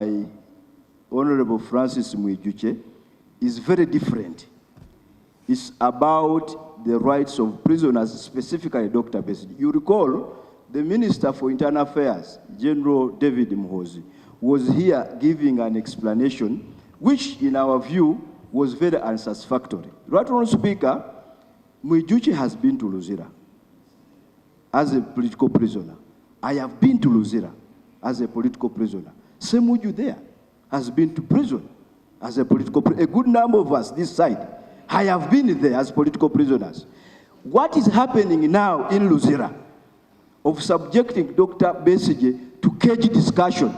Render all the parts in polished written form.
Honorable Francis Mwijuche is very different. It's about the rights of prisoners, specifically Dr. Besigye. You recall the Minister for Internal Affairs, General David Muhoozi, was here giving an explanation which, in our view, was very unsatisfactory. Right, Honorable Speaker, Mwijuche has been to Luzira as a political prisoner. I have been to Luzira as a political prisoner. Semuju there has been to prison as a political prisoner. A good number of us this side, I have been there as political prisoners. What is happening now in Luzira of subjecting Dr. Besigye to cage discussion?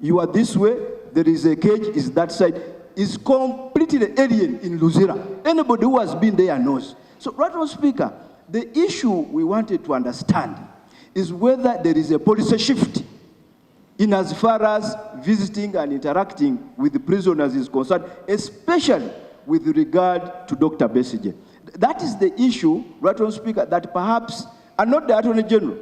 You are this way, there is a cage, is that side, is completely alien in Luzira. Anybody who has been there knows. So, right, Honorable Speaker, the issue we wanted to understand is whether there is a policy shift in as far as visiting and interacting with the prisoners is concerned, especially with regard to Dr. Besigye. That is the issue, right, Honorable Speaker, that perhaps, and not the Attorney General,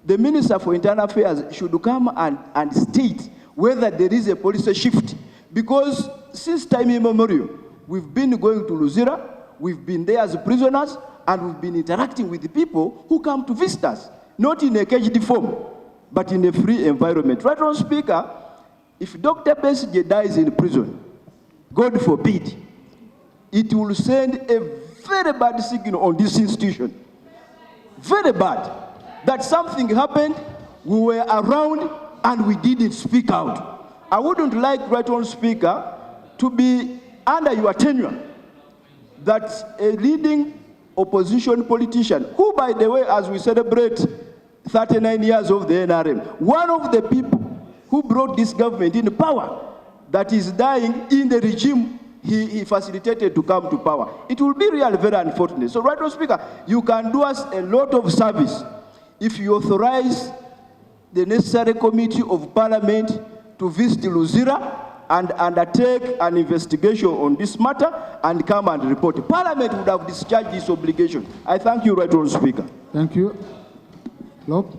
the Minister for Internal Affairs should come and state whether there is a policy shift. Because since time immemorial, we've been going to Luzira, we've been there as prisoners, and we've been interacting with the people who come to visit us, not in a caged form, but in a free environment. Right, Honorable Speaker, if Dr. Besigye dies in prison, God forbid, it will send a very bad signal on this institution. Very bad. That something happened, we were around, and we didn't speak out. I wouldn't like, Right Honorable Speaker, to be under your tenure that a leading opposition politician, who, by the way, as we celebrate 39 years of the NRM, one of the people who brought this government in power, that is dying in the regime he facilitated to come to power. It will be really very unfortunate. So, Right Honorable Speaker, you can do us a lot of service if you authorize the necessary committee of Parliament to visit Luzira and undertake an investigation on this matter and come and report. Parliament would have discharged this obligation. I thank you, Right Honorable Speaker. Thank you. Lob.